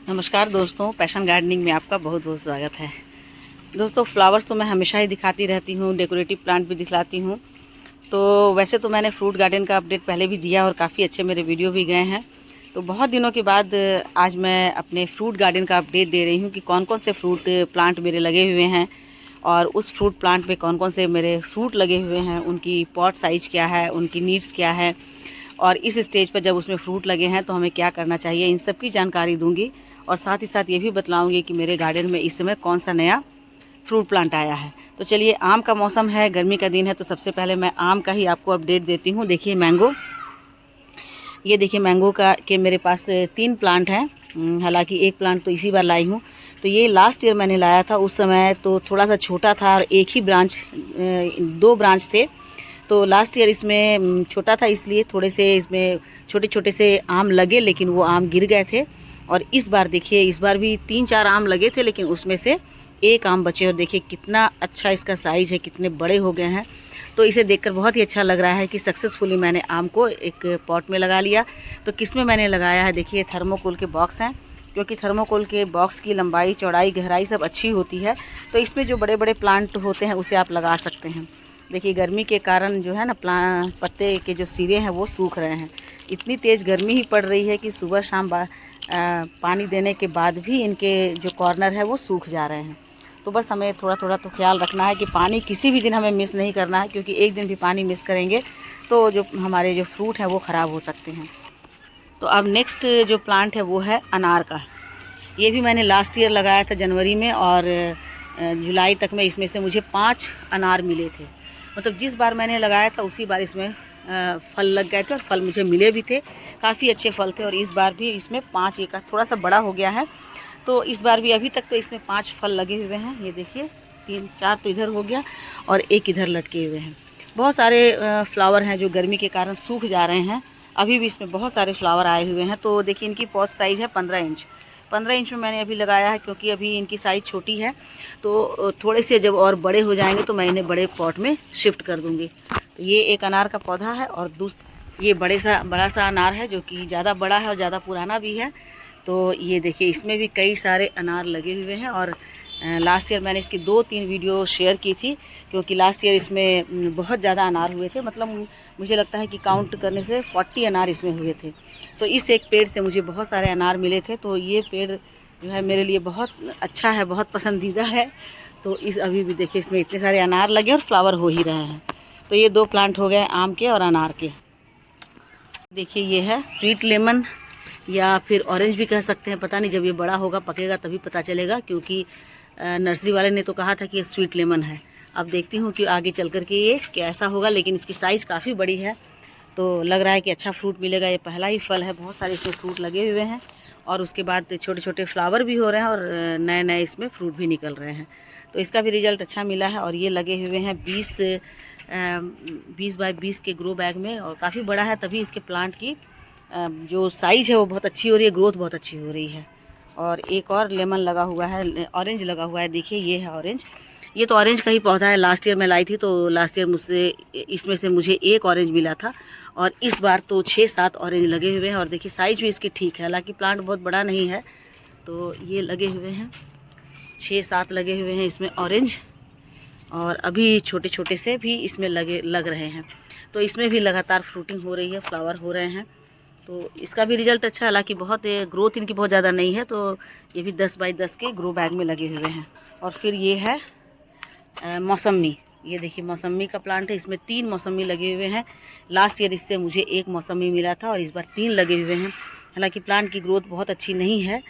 नमस्कार दोस्तों, passion gardening में आपका बहुत बहुत स्वागत है। दोस्तों, फ्लावर्स तो मैं हमेशा ही दिखाती रहती हूँ, डेकोरेटिव प्लांट भी दिखलाती हूँ। तो वैसे तो मैंने फ्रूट गार्डन का अपडेट पहले भी दिया और काफ़ी अच्छे मेरे वीडियो भी गए हैं। तो बहुत दिनों के बाद आज मैं अपने फ्रूट गार्डन का अपडेट दे रही हूँ कि कौन कौन से फ्रूट प्लांट मेरे लगे हुए हैं और उस फ्रूट प्लांट में कौन कौन से मेरे फ्रूट लगे हुए हैं, उनकी पॉट साइज़ क्या है, उनकी नीड्स क्या है और इस स्टेज पर जब उसमें फ्रूट लगे हैं तो हमें क्या करना चाहिए, इन सब की जानकारी दूंगी। और साथ ही साथ ये भी बतलाऊंगी कि मेरे गार्डन में इस समय कौन सा नया फ्रूट प्लांट आया है। तो चलिए, आम का मौसम है, गर्मी का दिन है, तो सबसे पहले मैं आम का ही आपको अपडेट देती हूँ। देखिए मैंगो, ये देखिए मैंगो का के मेरे पास 3 प्लांट हैं। हालांकि एक प्लांट तो इसी बार लाई हूँ। तो ये लास्ट ईयर मैंने लाया था, उस समय तो थोड़ा सा छोटा था और एक ही ब्रांच 2 ब्रांच थे। तो लास्ट ईयर इसमें छोटा था, इसलिए थोड़े से इसमें छोटे छोटे से आम लगे, लेकिन वो आम गिर गए थे। और इस बार देखिए, इस बार भी 3-4 आम लगे थे, लेकिन उसमें से एक आम बचे। और देखिए कितना अच्छा इसका साइज़ है, कितने बड़े हो गए हैं। तो इसे देखकर बहुत ही अच्छा लग रहा है कि सक्सेसफुली मैंने आम को एक पॉट में लगा लिया। तो किस में मैंने लगाया है, देखिए थर्मोकोल के बॉक्स हैं, क्योंकि थर्मोकोल के बॉक्स की लंबाई, चौड़ाई, गहराई सब अच्छी होती है। तो इसमें जो बड़े बड़े प्लांट होते हैं उसे आप लगा सकते हैं। देखिए गर्मी के कारण जो है ना, पत्ते के जो सिरे हैं वो सूख रहे हैं। इतनी तेज़ गर्मी ही पड़ रही है कि सुबह शाम पानी देने के बाद भी इनके जो कॉर्नर है वो सूख जा रहे हैं। तो बस हमें थोड़ा थोड़ा तो ख्याल रखना है कि पानी किसी भी दिन हमें मिस नहीं करना है, क्योंकि एक दिन भी पानी मिस करेंगे तो जो हमारे जो फ्रूट हैं वो ख़राब हो सकते हैं। तो अब नेक्स्ट जो प्लांट है वो है अनार का। ये भी मैंने लास्ट ईयर लगाया था जनवरी में, और जुलाई तक में इसमें से मुझे 5 अनार मिले थे। मतलब जिस बार मैंने लगाया था उसी बार इसमें फल लग गए थे और फल मुझे मिले भी थे, काफ़ी अच्छे फल थे। और इस बार भी इसमें 5, एक थोड़ा सा बड़ा हो गया है, तो इस बार भी अभी तक तो इसमें 5 फल लगे हुए हैं। ये देखिए 3-4 तो इधर हो गया और एक इधर लटके हुए हैं। बहुत सारे फ्लावर हैं जो गर्मी के कारण सूख जा रहे हैं। अभी भी इसमें बहुत सारे फ्लावर आए हुए हैं। तो देखिए इनकी पॉट साइज़ है 15 इंच। 15 इंच में मैंने अभी लगाया है, क्योंकि अभी इनकी साइज़ छोटी है। तो थोड़े से जब और बड़े हो जाएंगे तो मैं इन्हें बड़े पॉट में शिफ्ट कर दूँगी। तो ये एक अनार का पौधा है, और ये बड़ा सा अनार है जो कि ज़्यादा बड़ा है और ज़्यादा पुराना भी है। तो ये देखिए इसमें भी कई सारे अनार लगे हुए हैं। और लास्ट ईयर मैंने इसकी 2-3 वीडियो शेयर की थी, क्योंकि लास्ट ईयर इसमें बहुत ज़्यादा अनार हुए थे। मतलब मुझे लगता है कि काउंट करने से 40 अनार इसमें हुए थे। तो इस एक पेड़ से मुझे बहुत सारे अनार मिले थे। तो ये पेड़ जो है मेरे लिए बहुत अच्छा है, बहुत पसंदीदा है। तो अभी भी देखिए इसमें इतने सारे अनार लगे और फ्लावर हो ही रहे हैं। तो ये 2 प्लांट हो गए आम के और अनार के। देखिए ये है स्वीट लेमन, या फिर ऑरेंज भी कह सकते हैं। पता नहीं, जब ये बड़ा होगा, पकेगा, तभी पता चलेगा, क्योंकि नर्सरी वाले ने तो कहा था कि ये स्वीट लेमन है। अब देखती हूँ कि आगे चल कर के ये कैसा होगा, लेकिन इसकी साइज़ काफ़ी बड़ी है। तो लग रहा है कि अच्छा फ्रूट मिलेगा। ये पहला ही फल है, बहुत सारे इसमें फ्रूट लगे हुए हैं, और उसके बाद छोटे छोटे फ्लावर भी हो रहे हैं और नए नए इसमें फ्रूट भी निकल रहे हैं। तो इसका भी रिज़ल्ट अच्छा मिला है। और ये लगे हुए हैं 20 बाय 20 के ग्रो बैग में, और काफ़ी बड़ा है, तभी इसके प्लांट की जो साइज़ है वो बहुत अच्छी हो रही है, ग्रोथ बहुत अच्छी हो रही है। और एक और लेमन लगा हुआ है, ऑरेंज लगा हुआ है। देखिए ये है ऑरेंज। ये तो ऑरेंज का ही पौधा है। लास्ट ईयर मैं लाई थी, तो लास्ट ईयर मुझसे इसमें से मुझे एक ऑरेंज मिला था, और इस बार तो 6-7 ऑरेंज लगे हुए हैं। और देखिए साइज़ भी इसकी ठीक है, हालांकि प्लांट बहुत बड़ा नहीं है। तो ये लगे हुए हैं, 6-7 लगे हुए हैं इसमें ऑरेंज, और अभी छोटे छोटे से भी इसमें लग रहे हैं। तो इसमें भी लगातार फ्रूटिंग हो रही है, फ्लावर हो रहे हैं। तो इसका भी रिज़ल्ट अच्छा है, हालांकि बहुत ग्रोथ इनकी बहुत ज़्यादा नहीं है। तो ये भी 10 बाय 10 के ग्रो बैग में लगे हुए हैं। और फिर ये है मौसमी। ये देखिए मौसमी का प्लांट है, इसमें 3 मौसमी लगे हुए हैं। लास्ट ईयर इससे मुझे 1 मौसमी मिला था, और इस बार 3 लगे हुए हैं। हालांकि प्लांट की ग्रोथ बहुत अच्छी नहीं है।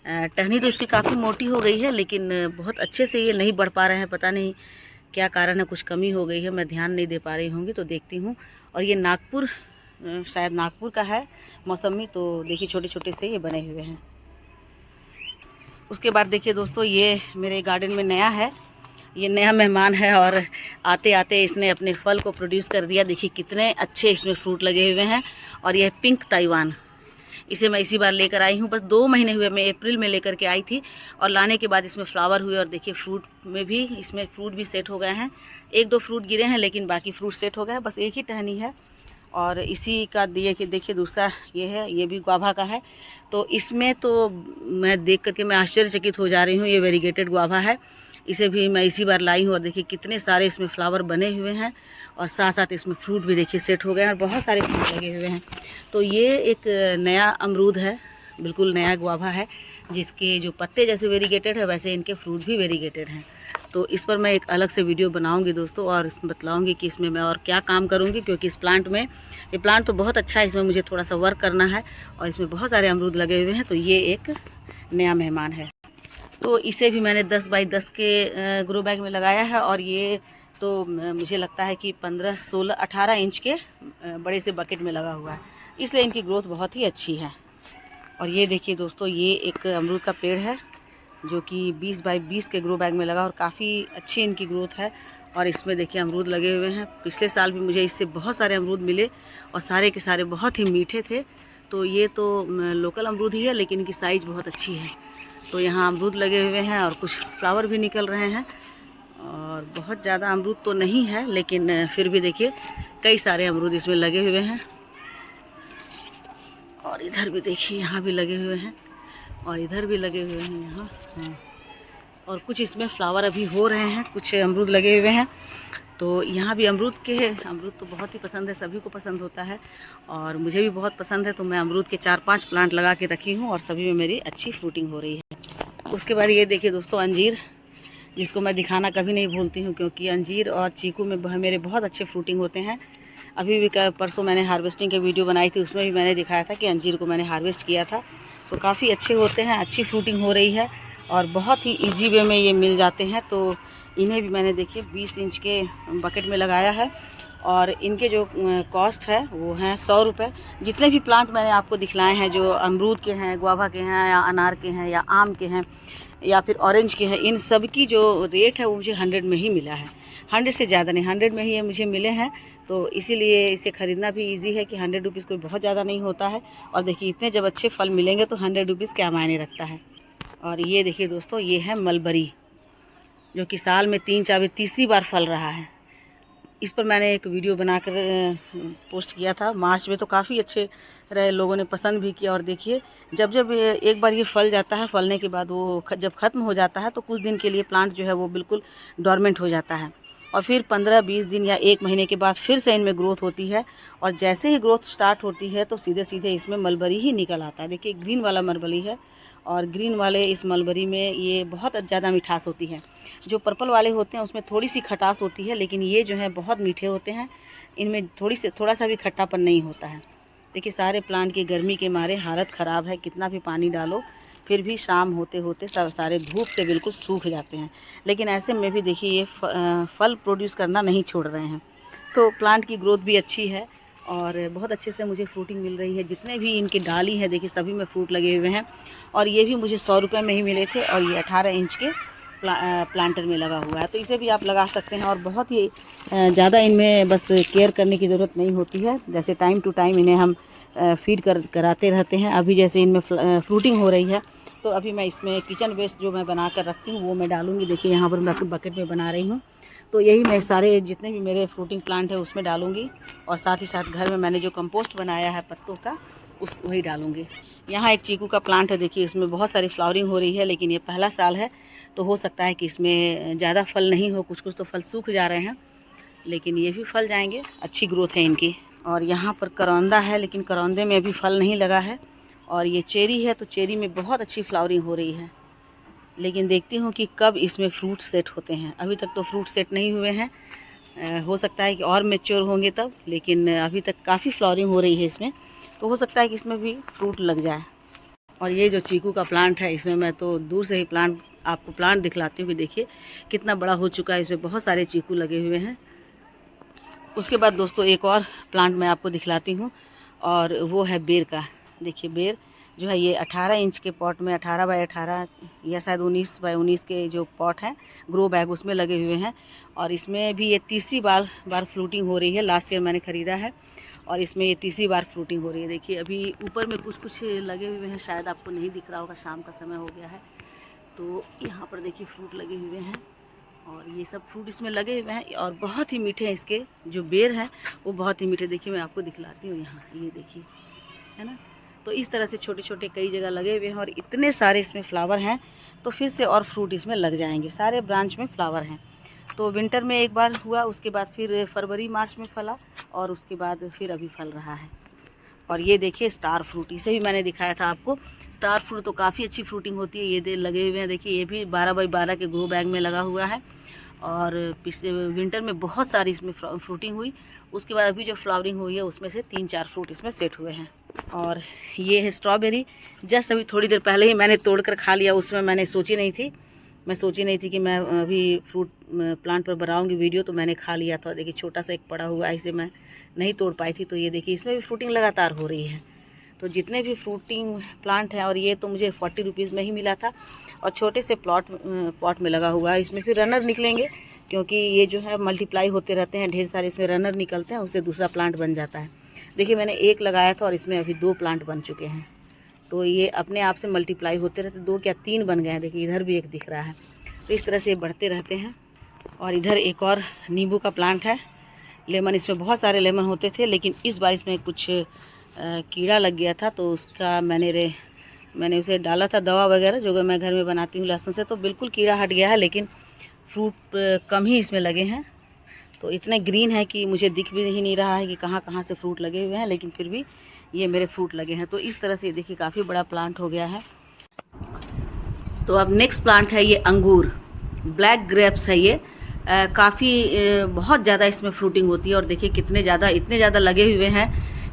टहनी तो इसकी काफ़ी मोटी हो गई है, लेकिन बहुत अच्छे से ये नहीं बढ़ पा रहे हैं। पता नहीं क्या कारण है, कुछ कमी हो गई है, मैं ध्यान नहीं दे पा रही होंगी, तो देखती हूँ। और ये नागपुर, शायद नागपुर का है मौसमी। तो देखिए छोटे छोटे से ये बने हुए हैं। उसके बाद देखिए दोस्तों, ये मेरे गार्डन में नया है, ये नया मेहमान है, और आते आते इसने अपने फल को प्रोड्यूस कर दिया। देखिए कितने अच्छे इसमें फ्रूट लगे हुए हैं। और यह पिंक ताइवान, इसे मैं इसी बार लेकर आई हूँ। बस 2 महीने हुए, मैं अप्रैल में लेकर के आई थी, और लाने के बाद इसमें फ्लावर हुए। और देखिए फ्रूट में भी, इसमें फ्रूट भी सेट हो गए हैं। 1-2 फ्रूट गिरे हैं, लेकिन बाकी फ्रूट सेट हो गए हैं। बस एक ही टहनी है, और इसी का दिए कि देखिए दूसरा ये है, ये भी गुआवा का है। तो इसमें तो मैं देख करके मैं आश्चर्यचकित हो जा रही हूँ। ये वेरीगेटेड गुआवा है, इसे भी मैं इसी बार लाई हूँ और देखिए कितने सारे इसमें फ्लावर बने हुए हैं और साथ साथ इसमें फ्रूट भी देखिए सेट हो गए हैं और बहुत सारे फ्रूट लगे हुए हैं। तो ये एक नया अमरूद है, बिल्कुल नया गुआवा है, जिसके जो पत्ते जैसे वेरीगेटेड है वैसे इनके फ्रूट भी वेरीगेटेड हैं। तो इस पर मैं एक अलग से वीडियो बनाऊंगी दोस्तों और इसमें बतलाऊंगी कि इसमें मैं और क्या काम करूंगी, क्योंकि इस प्लांट में, ये प्लांट तो बहुत अच्छा है, इसमें मुझे थोड़ा सा वर्क करना है और इसमें बहुत सारे अमरूद लगे हुए हैं। तो ये एक नया मेहमान है। तो इसे भी मैंने 10 बाई 10 के ग्रो बैग में लगाया है और ये तो मुझे लगता है कि 15, 16, 18 इंच के बड़े से बकेट में लगा हुआ है, इसलिए इनकी ग्रोथ बहुत ही अच्छी है। और ये देखिए दोस्तों, ये एक अमरूद का पेड़ है जो कि 20 बाई 20 के ग्रो बैग में लगा और काफ़ी अच्छी इनकी ग्रोथ है। और इसमें देखिए अमरूद लगे हुए हैं। पिछले साल भी मुझे इससे बहुत सारे अमरूद मिले और सारे के सारे बहुत ही मीठे थे। तो ये तो लोकल अमरूद ही है, लेकिन इनकी साइज़ बहुत अच्छी है। तो यहाँ अमरूद लगे हुए हैं और कुछ फ्लावर भी निकल रहे हैं और बहुत ज़्यादा अमरूद तो नहीं है, लेकिन फिर भी देखिए कई सारे अमरूद इसमें लगे हुए हैं। और इधर भी देखिए, यहाँ भी लगे हुए हैं और इधर भी लगे हुए हैं यहाँ। हाँ, और कुछ इसमें फ्लावर अभी हो रहे हैं, कुछ अमरूद लगे हुए हैं। तो यहाँ भी अमरूद तो बहुत ही पसंद है, सभी को पसंद होता है और मुझे भी बहुत पसंद है। तो मैं अमरूद के 4-5 प्लांट लगा के रखी हूँ और सभी में मेरी अच्छी फ्रूटिंग हो रही है। उसके बाद ये देखिए दोस्तों अंजीर, जिसको मैं दिखाना कभी नहीं भूलती हूँ, क्योंकि अंजीर और चीकू में मेरे बहुत अच्छे फ्रूटिंग होते हैं। अभी भी परसों मैंने हार्वेस्टिंग के वीडियो बनाई थी, उसमें भी मैंने दिखाया था कि अंजीर को मैंने हार्वेस्ट किया था। तो काफ़ी अच्छे होते हैं, अच्छी फ्रूटिंग हो रही है और बहुत ही इजी वे में ये मिल जाते हैं। तो इन्हें भी मैंने देखिए 20 इंच के बकेट में लगाया है और इनके जो कॉस्ट है वो हैं 100 रुपये। जितने भी प्लांट मैंने आपको दिखलाए हैं, जो अमरूद के हैं, गुआवा के हैं या अनार के हैं या आम के हैं या फिर ऑरेंज के हैं, इन सब की जो रेट है वो मुझे 100 में ही मिला है। 100 से ज़्यादा नहीं, 100 में ही ये मुझे मिले हैं। तो इसीलिए इसे ख़रीदना भी इजी है कि 100 रुपीज़ कोई बहुत ज़्यादा नहीं होता है। और देखिए इतने जब अच्छे फल मिलेंगे तो 100 रुपीज़ क्या मायने रखता है। और ये देखिए दोस्तों, ये है मलबरी, जो कि साल में 3-4 तीसरी बार फल रहा है। इस पर मैंने एक वीडियो बनाकर पोस्ट किया था मार्च में, तो काफ़ी अच्छे रहे, लोगों ने पसंद भी किया। और देखिए जब जब एक बार ये फल जाता है, फलने के बाद वो जब ख़त्म हो जाता है तो कुछ दिन के लिए प्लांट जो है वो बिल्कुल डोरमेंट हो जाता है और फिर 15-20 दिन या 1 महीने के बाद फिर से इनमें ग्रोथ होती है। और जैसे ही ग्रोथ स्टार्ट होती है तो सीधे सीधे इसमें मलबरी ही निकल आता है। देखिए ग्रीन वाला मलबरी है और ग्रीन वाले इस मलबरी में ये बहुत ज़्यादा मिठास होती है। जो पर्पल वाले होते हैं उसमें थोड़ी सी खटास होती है, लेकिन ये जो है बहुत मीठे होते हैं, इनमें थोड़ा सा भी खट्टापन नहीं होता है। देखिए सारे प्लांट की गर्मी के मारे हालत ख़राब है, कितना भी पानी डालो फिर भी शाम होते होते सब सारे धूप से बिल्कुल सूख जाते हैं। लेकिन ऐसे में भी देखिए ये फल प्रोड्यूस करना नहीं छोड़ रहे हैं। तो प्लांट की ग्रोथ भी अच्छी है और बहुत अच्छे से मुझे फ्रूटिंग मिल रही है। जितने भी इनकी डाली है देखिए सभी में फ्रूट लगे हुए हैं और ये भी मुझे 100 रुपये में ही मिले थे और ये 18 इंच के प्लांटर में लगा हुआ है। तो इसे भी आप लगा सकते हैं और बहुत ही ज़्यादा इनमें बस केयर करने की ज़रूरत नहीं होती है। जैसे टाइम टू टाइम इन्हें हम फीड कराते रहते हैं। अभी जैसे इनमें फ्रूटिंग हो रही है तो अभी मैं इसमें किचन वेस्ट जो मैं बना कर रखती हूँ वो मैं डालूँगी। देखिए यहाँ पर मैं बकेट में बना रही हूँ, तो यही मैं सारे जितने भी मेरे फ्रूटिंग प्लांट है उसमें डालूँगी और साथ ही साथ घर में मैंने जो कंपोस्ट बनाया है पत्तों का वही डालूँगी। यहाँ एक चीकू का प्लांट है, देखिए इसमें बहुत सारी फ्लावरिंग हो रही है, लेकिन ये पहला साल है तो हो सकता है कि इसमें ज़्यादा फल नहीं हो, कुछ कुछ तो फल सूख जा रहे हैं, लेकिन ये भी फल जाएंगे, अच्छी ग्रोथ है इनकी। और यहाँ पर करौंदा है, लेकिन करौंदे में अभी फल नहीं लगा है। और ये चेरी है, तो चेरी में बहुत अच्छी फ्लावरिंग हो रही है, लेकिन देखती हूँ कि कब इसमें फ्रूट सेट होते हैं। अभी तक तो फ्रूट सेट नहीं हुए हैं, हो सकता है कि और मैच्योर होंगे तब, लेकिन अभी तक काफ़ी फ्लावरिंग हो रही है इसमें, तो हो सकता है कि इसमें भी फ्रूट लग जाए। और ये जो चीकू का प्लांट है, इसमें मैं तो दूर से ही आपको प्लांट दिखलाती हूँ कि देखिए कितना बड़ा हो चुका है। इसमें बहुत सारे चीकू लगे हुए हैं। उसके बाद दोस्तों एक और प्लांट मैं आपको दिखलाती हूँ और वो है बेर का। देखिए बेर जो है ये 18 इंच के पॉट में, 18 बाय 18 या शायद 19 बाय 19 के जो पॉट हैं ग्रो बैग उसमें लगे हुए हैं। और इसमें भी ये तीसरी बार फ्रूटिंग हो रही है। लास्ट ईयर मैंने ख़रीदा है और इसमें ये तीसरी बार फ्रूटिंग हो रही है। देखिए अभी ऊपर में कुछ कुछ लगे हुए हैं, शायद आपको नहीं दिख रहा होगा, शाम का समय हो गया है। तो यहाँ पर देखिए फ्रूट लगे हुए हैं और ये सब फ्रूट इसमें लगे हुए हैं और बहुत ही मीठे हैं। इसके जो बेर हैं वो बहुत ही मीठे। देखिए मैं आपको दिखलाती हूँ, यहाँ ये देखिए, है ना। तो इस तरह से छोटे छोटे कई जगह लगे हुए हैं और इतने सारे इसमें फ्लावर हैं, तो फिर से और फ्रूट इसमें लग जाएंगे। सारे ब्रांच में फ्लावर हैं। तो विंटर में एक बार हुआ, उसके बाद फिर फरवरी मार्च में फला और उसके बाद फिर अभी फल रहा है। और ये देखिए स्टार फ्रूट, इसे भी मैंने दिखाया था आपको। स्टार फ्रूट तो काफ़ी अच्छी फ्रूटिंग होती है। ये लगे हुए हैं, देखिए ये भी 12 बाई 12 के ग्रो बैग में लगा हुआ है। और पिछले विंटर में बहुत सारी इसमें फ्रूटिंग हुई। उसके बाद अभी जो फ्लावरिंग हुई है उसमें से 3-4 फ्रूट इसमें सेट हुए हैं। और ये है स्ट्रॉबेरी, जस्ट अभी थोड़ी देर पहले ही मैंने तोड़ कर खा लिया। उसमें मैंने सोची नहीं थी कि मैं अभी फ्रूट प्लांट पर बनाऊंगी वीडियो, तो मैंने खा लिया था। देखिए छोटा सा एक पड़ा हुआ, इसे मैं नहीं तोड़ पाई थी। तो ये देखिए इसमें भी फ्रूटिंग लगातार हो रही है। तो जितने भी फ्रूटिंग प्लांट हैं, और ये तो मुझे 40 रुपीज़ में ही मिला था और छोटे से पॉट में लगा हुआ है। इसमें फिर रनर निकलेंगे, क्योंकि ये जो है मल्टीप्लाई होते रहते हैं, ढेर सारे इसमें रनर निकलते हैं, उससे दूसरा प्लांट बन जाता है। देखिए मैंने एक लगाया था और इसमें अभी 2 प्लांट बन चुके हैं। तो ये अपने आप से मल्टीप्लाई होते रहते, 2 क्या 3 बन गए हैं। देखिए इधर भी एक दिख रहा है। तो इस तरह से ये बढ़ते रहते हैं। और इधर एक और नींबू का प्लांट है। लेमन, इसमें बहुत सारे लेमन होते थे, लेकिन इस बार इसमें कुछ कीड़ा लग गया था। तो उसका मैंने उसे डाला था दवा वगैरह, जो मैं घर में बनाती हूँ लहसुन से। तो बिल्कुल कीड़ा हट गया है, लेकिन फ्रूट कम ही इसमें लगे हैं। तो इतने ग्रीन है कि मुझे दिख भी नहीं रहा है कि कहाँ कहाँ से फ्रूट लगे हुए हैं, लेकिन फिर भी ये मेरे फ्रूट लगे हैं। तो इस तरह से देखिए काफ़ी बड़ा प्लांट हो गया है। तो अब नेक्स्ट प्लांट है ये अंगूर, ब्लैक ग्रेप्स है ये। काफ़ी बहुत ज़्यादा इसमें फ्रूटिंग होती है। और देखिए इतने ज़्यादा लगे हुए हैं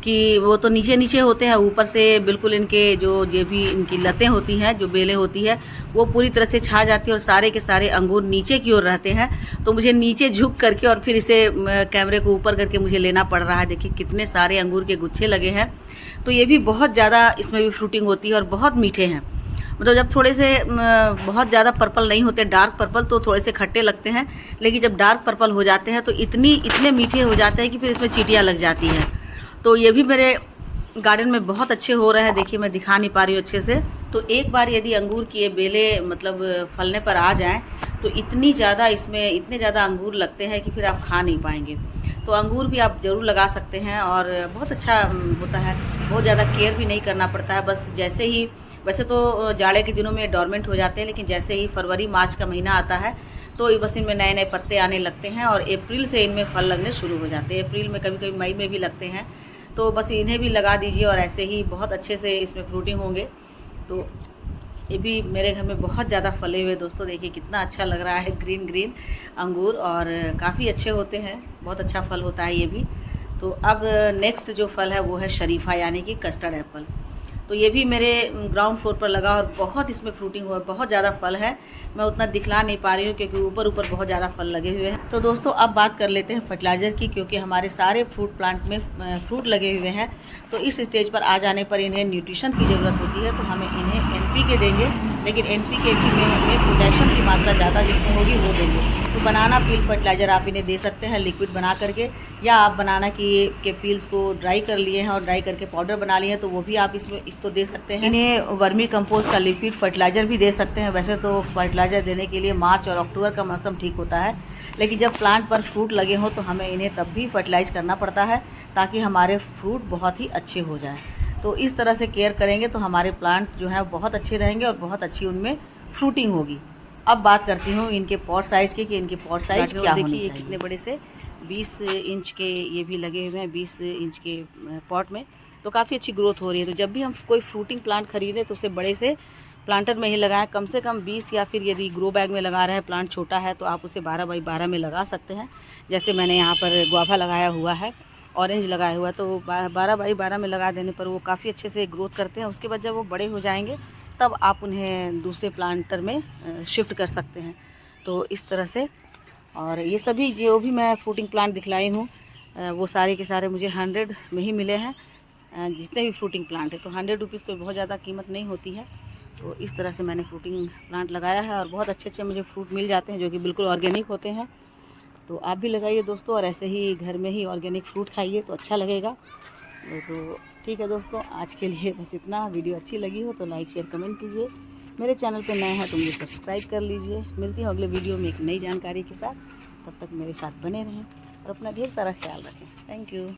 कि वो तो नीचे होते हैं, ऊपर से बिल्कुल इनके जो भी इनकी लतें होती हैं, जो बेलें होती है, वो पूरी तरह से छा जाती है और सारे के सारे अंगूर नीचे की ओर रहते हैं। तो मुझे नीचे झुक करके और फिर इसे कैमरे को ऊपर करके मुझे लेना पड़ रहा है। देखिए कितने सारे अंगूर के गुच्छे लगे हैं। तो ये भी बहुत ज़्यादा इसमें भी फ्रूटिंग होती है और बहुत मीठे हैं। मतलब जब थोड़े से बहुत ज़्यादा पर्पल नहीं होते, डार्क पर्पल, तो थोड़े से खट्टे लगते हैं, लेकिन जब डार्क पर्पल हो जाते हैं तो इतने मीठे हो जाते हैं कि फिर इसमें चींटियाँ लग जाती हैं। तो ये भी मेरे गार्डन में बहुत अच्छे हो रहे हैं। देखिए मैं दिखा नहीं पा रही हूँ अच्छे से। तो एक बार यदि अंगूर की ये बेलें मतलब फलने पर आ जाएं, तो इतने ज़्यादा अंगूर लगते हैं कि फिर आप खा नहीं पाएंगे। तो अंगूर भी आप ज़रूर लगा सकते हैं और बहुत अच्छा होता है। बहुत ज़्यादा केयर भी नहीं करना पड़ता है। बस जैसे ही, वैसे तो जाड़े के दिनों में डोरमेंट हो जाते हैं, लेकिन जैसे ही फरवरी मार्च का महीना आता है तो बस इनमें नए पत्ते आने लगते हैं और अप्रैल से इनमें फल लगने शुरू हो जाते हैं। अप्रैल में, कभी कभी मई में भी लगते हैं। तो बस इन्हें भी लगा दीजिए और ऐसे ही बहुत अच्छे से इसमें फ्रूटिंग होंगे। तो ये भी मेरे घर में बहुत ज़्यादा फले हुए दोस्तों। देखिए कितना अच्छा लग रहा है, ग्रीन अंगूर, और काफ़ी अच्छे होते हैं, बहुत अच्छा फल होता है ये भी। तो अब नेक्स्ट जो फल है वो है शरीफा, यानी कि कस्टर्ड एप्पल। तो ये भी मेरे ग्राउंड फ्लोर पर लगा और बहुत इसमें फ्रूटिंग हुआ, बहुत ज़्यादा फल है। मैं उतना दिखला नहीं पा रही हूँ क्योंकि ऊपर बहुत ज़्यादा फल लगे हुए हैं। तो दोस्तों अब बात कर लेते हैं फर्टिलाइज़र की, क्योंकि हमारे सारे फ्रूट प्लांट में फ्रूट लगे हुए हैं। तो इस स्टेज पर आ जाने पर इन्हें न्यूट्रिशन की ज़रूरत होती है। तो हमें इन्हें NPK देंगे, लेकिन NPK भी में हमें पोटेशियम की मात्रा ज़्यादा जिसमें होगी वो देंगे। तो बनाना पील फर्टिलाइज़र आप इन्हें दे सकते हैं लिक्विड बना करके, या आप बनाना के पील्स को ड्राई कर लिए हैं और ड्राई करके पाउडर बना लिए हैं, तो वो भी आप इसको दे सकते हैं। इन्हें वर्मी कंपोस्ट का लिक्विड फर्टिलाइज़र भी दे सकते हैं। वैसे तो फर्टिलाइज़र देने के लिए मार्च और अक्टूबर का मौसम ठीक होता है, लेकिन जब प्लांट पर फ्रूट लगे हों तो हमें इन्हें तब भी फर्टिलाइज़ करना पड़ता है, ताकि हमारे फ्रूट बहुत ही अच्छे हो जाएं। तो इस तरह से केयर करेंगे तो हमारे प्लांट जो है बहुत अच्छे रहेंगे और बहुत अच्छी उनमें फ्रूटिंग होगी। अब बात करती हूँ इनके पॉट साइज़ की, कि इनके पॉट साइज़ क्या होनी चाहिए। कितने बड़े से 20 इंच के ये भी लगे हुए हैं, 20 इंच के पॉट में। तो काफ़ी अच्छी ग्रोथ हो रही है। तो जब भी हम कोई फ्रूटिंग प्लांट खरीदें तो उसे बड़े से प्लांटर में ही लगाएं, कम से कम 20, या फिर यदि ग्रो बैग में लगा रहे हैं, प्लांट छोटा है तो आप उसे 12 बाई 12 में लगा सकते हैं। जैसे मैंने यहाँ पर गुआवा लगाया हुआ है, ऑरेंज लगाया हुआ है, तो 12 बाई 12 में लगा देने पर वो काफ़ी अच्छे से ग्रोथ करते हैं। उसके बाद जब वो बड़े हो जाएंगे तब आप उन्हें दूसरे प्लांटर में शिफ्ट कर सकते हैं। तो इस तरह से, और ये सभी जो भी मैं फ्रूटिंग प्लांट दिखलाई हूँ वो सारे के सारे मुझे 100 में ही मिले हैं। जितने भी फ्रूटिंग प्लांट है तो 100 रुपीज़ कोई बहुत ज़्यादा कीमत नहीं होती है। तो इस तरह से मैंने फ्रूटिंग प्लांट लगाया है और बहुत अच्छे मुझे फ्रूट मिल जाते हैं, जो कि बिल्कुल ऑर्गेनिक होते हैं। तो आप भी लगाइए दोस्तों, और ऐसे ही घर में ही ऑर्गेनिक फ्रूट खाइए तो अच्छा लगेगा। तो ठीक है दोस्तों, आज के लिए बस इतना। वीडियो अच्छी लगी हो तो लाइक शेयर कमेंट कीजिए। मेरे चैनल पे नए हैं तो मुझे सब्सक्राइब कर लीजिए। मिलती हूँ अगले वीडियो में एक नई जानकारी के साथ। तब तक मेरे साथ बने रहें और अपना ढेर सारा ख्याल रखें। Thank you.